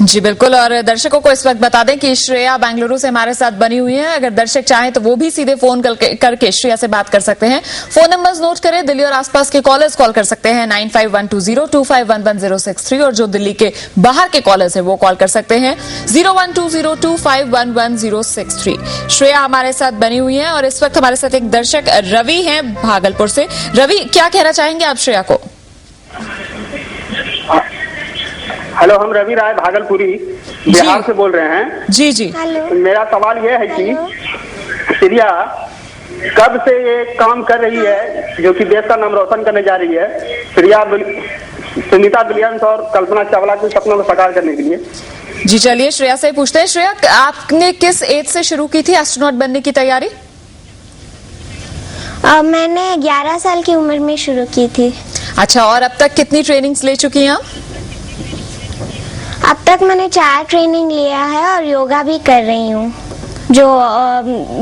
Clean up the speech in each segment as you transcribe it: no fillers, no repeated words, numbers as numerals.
जी बिल्कुल। और दर्शकों को इस वक्त बता दें कि श्रेया बेंगलुरु से हमारे साथ बनी हुई है। अगर दर्शक चाहें तो वो भी सीधे फोन करके श्रेया से बात कर सकते हैं। फोन नंबर्स नोट करें। दिल्ली और आसपास के कॉलर्स कॉल कर सकते हैं 951202511063 और जो दिल्ली के बाहर के कॉलर्स हैं वो कॉल कर सकते हैं 012025111063। श्रेया हमारे साथ बनी हुई है और इस वक्त हमारे साथ एक दर्शक रवि हैं भागलपुर से। रवि, क्या कहना चाहेंगे आप श्रेया को? हेलो, हम रवि राय भागलपुरी बिहार से बोल रहे हैं। जी जी। मेरा सवाल यह है कि श्रेया कब से ये काम कर रही है जो कि देश का नाम रोशन करने जा रही है, श्रेया सुनीता विलियम्स और कल्पना चावला के सपनों को साकार करने के लिए? जी चलिए श्रेया से पूछते हैं। श्रेया, आपने किस एज से शुरू की थी एस्ट्रोनॉट बनने की तैयारी? मैंने 11 साल की उम्र में शुरू की थी। अच्छा, और अब तक कितनी ट्रेनिंग्स ले चुकी हैं आप? अब तक मैंने 4 ट्रेनिंग लिया है और योगा भी कर रही हूँ जो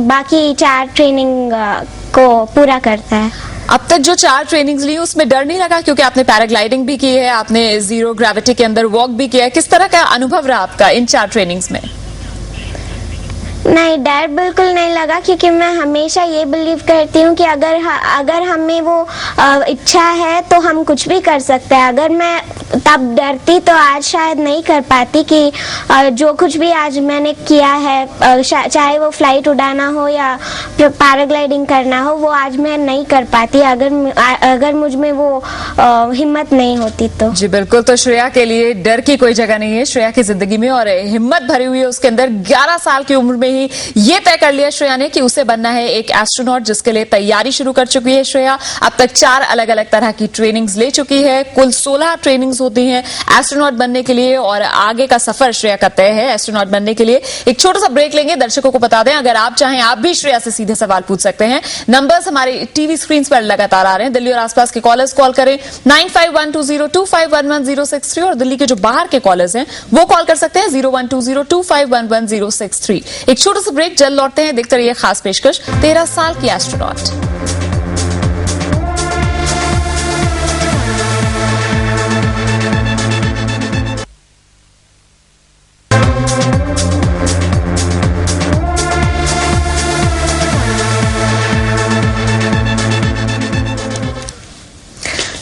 बाकी 4 ट्रेनिंग को पूरा करता है। अब तक जो 4 ट्रेनिंग्स ली उसमें डर नहीं लगा? क्योंकि आपने पैराग्लाइडिंग भी की है, आपने जीरो ग्रेविटी के अंदर वॉक भी किया है। किस तरह का अनुभव रहा आपका इन 4 ट्रेनिंग्स में? नहीं, डर बिल्कुल नहीं लगा क्योंकि मैं हमेशा ये बिलीव करती हूँ कि अगर हमें वो इच्छा है तो हम कुछ भी कर सकते हैं। अगर मैं तब डरती तो आज शायद नहीं कर पाती कि जो कुछ भी आज मैंने किया है, चाहे वो फ्लाइट उड़ाना हो या पैराग्लाइडिंग करना हो, वो आज मैं नहीं कर पाती अगर मुझ में वो हिम्मत नहीं होती तो। जी बिल्कुल। तो श्रेया के लिए डर की कोई जगह नहीं है श्रेया की जिंदगी में, और हिम्मत भरी हुई है उसके अंदर। 11 साल की उम्र में ये तय कर लिया श्रेया ने कि उसे बनना है एक एस्ट्रोनॉट, जिसके लिए तैयारी शुरू कर चुकी है श्रेया। अब तक 4 अलग अलग तरह की ट्रेनिंग्स ले चुकी है। कुल 16 ट्रेनिंग्स होती हैं एस्ट्रोनॉट बनने के लिए और आगे का सफर श्रेया का तय है एस्ट्रोनॉट बनने के लिए। एक छोटा सा ब्रेक लेंगे। दर्शकों को बता दें, अगर आप चाहें आप भी श्रेया से सीधे सवाल पूछ सकते हैं। नंबर्स हमारे टीवी स्क्रीन पर लगातार आ रहे हैं। दिल्ली और आसपास के कॉलर्स कॉल करें 951202511063 और दिल्ली के जो बाहर के कॉलर्स हैं वो कॉल कर सकते हैं 012025111063। एक छोटा सा ब्रेक, जल्द लौटते हैं। देखते रहिए खास पेशकश 13 साल की एस्ट्रोनॉट।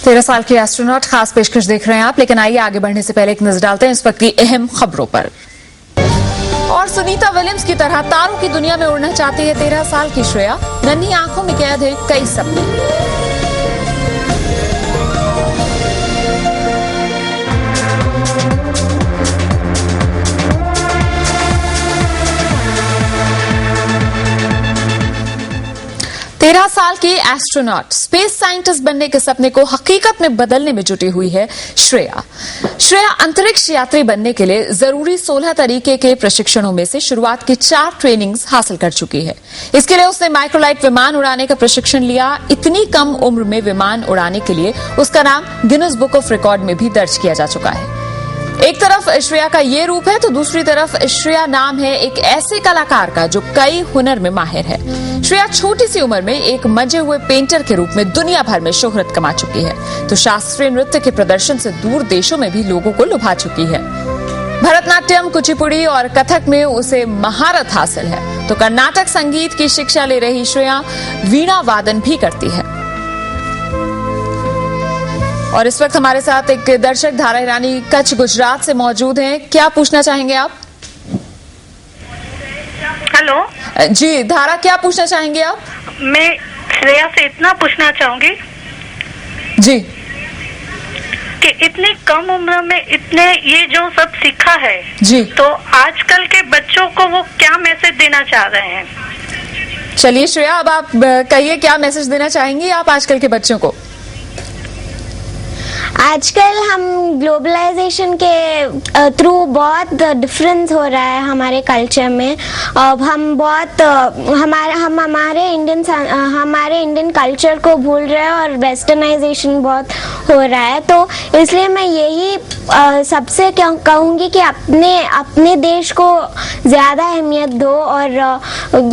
तेरह साल की एस्ट्रोनॉट खास पेशकश देख रहे हैं आप। लेकिन आइए आगे बढ़ने से पहले एक नजर डालते हैं इस वक्त की अहम खबरों पर। और सुनीता विलियम्स की तरह तारों की दुनिया में उड़ना चाहती है 13 साल की श्रेया। नन्ही आंखों में कैद है कई सपने। 13 साल की एस्ट्रोनॉट स्पेस साइंटिस्ट बनने के सपने को हकीकत में बदलने में जुटी हुई है श्रेया। श्रेया अंतरिक्ष यात्री बनने के लिए जरूरी 16 तरीके के प्रशिक्षणों में से शुरुआत की 4 ट्रेनिंग्स हासिल कर चुकी है। इसके लिए उसने माइक्रोलाइट विमान उड़ाने का प्रशिक्षण लिया। इतनी कम उम्र में विमान उड़ाने के लिए उसका नाम गिनीज बुक ऑफ रिकॉर्ड में भी दर्ज किया जा चुका है। एक तरफ श्रेया का ये रूप है तो दूसरी तरफ श्रेया नाम है एक ऐसे कलाकार का जो कई हुनर में माहिर है। श्रेया छोटी सी उम्र में एक मंजे हुए पेंटर के रूप में दुनिया भर में शोहरत कमा चुकी है, तो शास्त्रीय नृत्य के प्रदर्शन से दूर देशों में भी लोगों को लुभा चुकी है। भरतनाट्यम, कुचिपुड़ी और कथक में उसे महारत हासिल है, तो कर्नाटक संगीत की शिक्षा ले रही श्रेया वीणा वादन भी करती है। और इस वक्त हमारे साथ एक दर्शक धारा ईरानी कच्छ गुजरात से मौजूद हैं। क्या पूछना चाहेंगे आप? हेलो जी धारा, क्या पूछना चाहेंगे आप? मैं श्रेया से इतना पूछना चाहूंगी जी कि इतनी कम उम्र में इतने ये जो सब सीखा है जी, तो आजकल के बच्चों को वो क्या मैसेज देना चाह रहे हैं? चलिए श्रेया, अब आप कहिए क्या मैसेज देना चाहेंगी आप आजकल के बच्चों को? आजकल हम ग्लोबलाइजेशन के थ्रू बहुत डिफरेंस हो रहा है हमारे कल्चर में। अब हम बहुत हमारे इंडियन कल्चर को भूल रहे हैं और वेस्टर्नाइजेशन बहुत हो रहा है। तो इसलिए मैं यही सबसे कहूँगी कि अपने देश को ज़्यादा अहमियत दो। और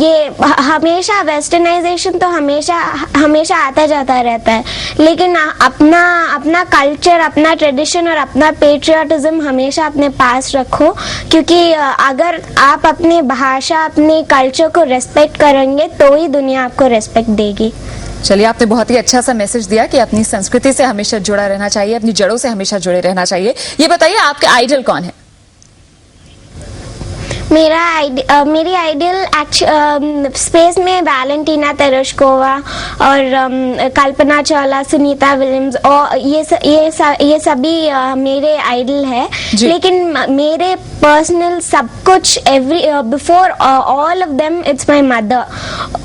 ये हमेशा वेस्टर्नाइजेशन तो हमेशा आता जाता रहता है, लेकिन अपना कल्चर कल्चर, अपना ट्रेडिशन और अपना पेट्रियाटिज्म हमेशा अपने पास रखो, क्योंकि अगर आप अपनी भाषा, अपने कल्चर को रेस्पेक्ट करेंगे तो ही दुनिया आपको रेस्पेक्ट देगी। चलिए, आपने बहुत ही अच्छा सा मैसेज दिया कि अपनी संस्कृति से हमेशा जुड़ा रहना चाहिए, अपनी जड़ों से हमेशा जुड़े रहना चाहिए। ये बताइए, आपके आइडल कौन है? मेरी आइडियल स्पेस में वैलेंटीना तेरेश्कोवा और कल्पना चावला, सुनीता विलियम्स और ये सभी मेरे आइडल है। लेकिन मेरे पर्सनल सब कुछ before all of them it's my mother.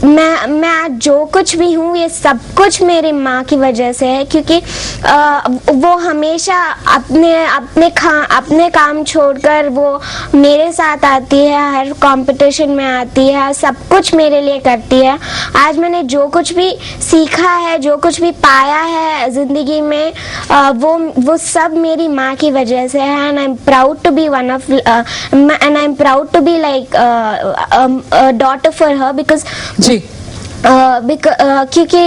मैं आज जो कुछ भी हूँ ये सब कुछ मेरी माँ की वजह से है, क्योंकि वो हमेशा अपने काम छोड़कर वो मेरे साथ आती है, हर कंपटीशन में आती है, सब कुछ मेरे लिए करती है। आज मैंने जो कुछ भी सीखा है, जो कुछ भी पाया है जिंदगी में, वो सब मेरी माँ की वजह से है। And I am proud to be one of and I am proud to be like daughter for her, because जी क्योंकि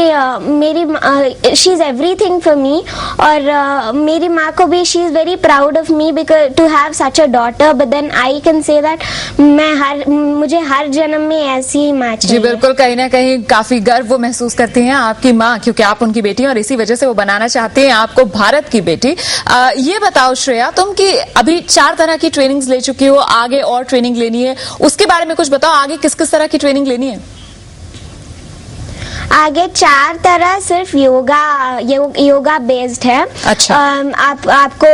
मेरी she is everything for me, और मेरी माँ को भी she is very proud of me because to have such a daughter. But then I can say that मुझे हर जन्म में ऐसी ही माँ चाहिए। जी बिल्कुल, कहीं ना कहीं काफी गर्व वो महसूस करती हैं आपकी माँ, क्योंकि आप उनकी बेटी हैं और इसी वजह से वो बनाना चाहती हैं आपको भारत की बेटी। ये बताओ श्रेया, तुम कि अभी 4 तरह की ट्रेनिंग्स ले चुकी हो, आगे और ट्रेनिंग लेनी है, उसके बारे में कुछ बताओ। आगे किस किस तरह की ट्रेनिंग लेनी है? आगे 4 तरह सिर्फ योगा बेस्ड है। अच्छा। आपको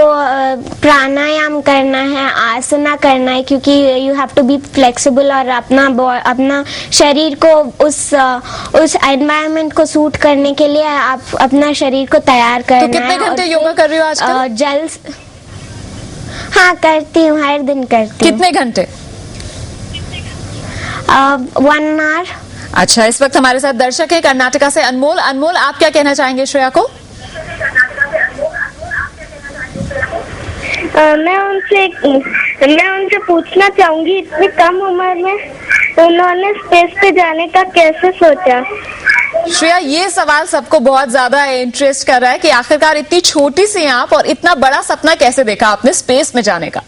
प्राणायाम करना है, आसना करना है, क्योंकि you have to be flexible और अपना शरीर को उस एनवायरनमेंट को सूट करने के लिए आप अपना शरीर को तैयार करना है। तो कितने घंटे योगा कर रही हो आजकल? हाँ, करती हूँ, हर दिन करती हूँ। कितने घंटे? 1 hour। अच्छा, इस वक्त हमारे साथ दर्शक है कर्नाटका से अनमोल। अनमोल, आप क्या कहना चाहेंगे श्रेया को? मैं उनसे पूछना चाहूंगी, इतनी कम उम्र में उन्होंने स्पेस पे जाने का कैसे सोचा? श्रेया, ये सवाल सबको बहुत ज्यादा इंटरेस्ट कर रहा है कि आखिरकार इतनी छोटी सी आप और इतना बड़ा सपना कैसे देखा आपने स्पेस में जाने का?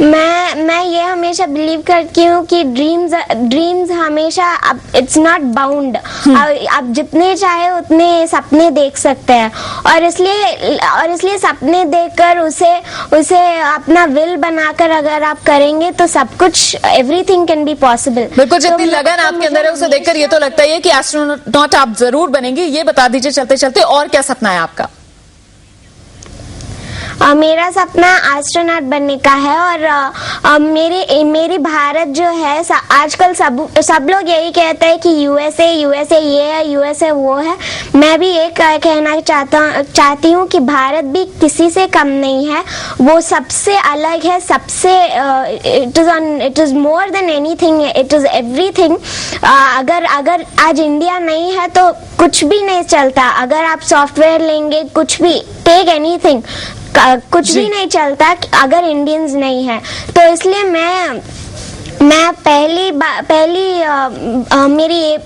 मैं ये हमेशा बिलीव करती हूँ कि ड्रीम्स हमेशा इट्स नॉट बाउंड। आप जितने चाहे उतने सपने देख सकते हैं, और इसलिए सपने देखकर उसे अपना विल बनाकर अगर आप करेंगे तो सब कुछ, एवरीथिंग कैन बी पॉसिबल। बिल्कुल, जितनी लगन आपके अंदर है उसे देखकर ये तो लगता है कि एस्ट्रोनॉट आप जरूर बनेंगे। ये बता दीजिए चलते चलते, और क्या सपना है आपका? मेरा सपना एस्ट्रोनॉट बनने का है, और मेरी भारत जो है, आजकल सब लोग यही कहते हैं कि यूएसए ये है, यूएसए वो है। मैं भी ये कहना चाहती हूँ कि भारत भी किसी से कम नहीं है, वो सबसे अलग है, सबसे it is more than anything, it is everything. अगर आज इंडिया नहीं है तो कुछ भी नहीं चलता। अगर आप सॉफ्टवेयर लेंगे, कुछ भी, टेक एनीथिंग, कुछ भी नहीं चलता अगर इंडियंस नहीं है। तो इसलिए मेरी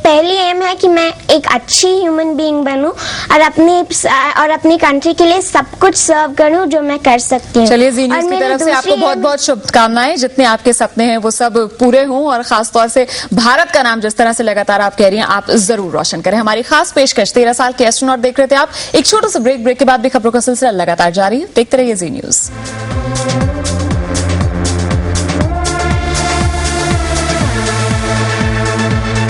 पहली एम है कि मैं एक अच्छी ह्यूमन बीइंग बनूं और अपनी कंट्री के लिए सब कुछ सर्व करूं जो मैं कर सकती हूँ। चलिए, जी न्यूज़ की तरफ से आपको बहुत बहुत शुभकामनाएं। जितने आपके सपने हैं वो सब पूरे हों, और खासतौर से भारत का नाम जिस तरह से लगातार आप कह रही हैं, आप जरूर रोशन करें। हमारी खास पेशकश 13 साल के एस्ट्रोनॉट देख रहे थे आप। एक छोटा सा ब्रेक के बाद भी खबरों का सिलसिला लगातार जारी है। देखते रहिए जी न्यूज़।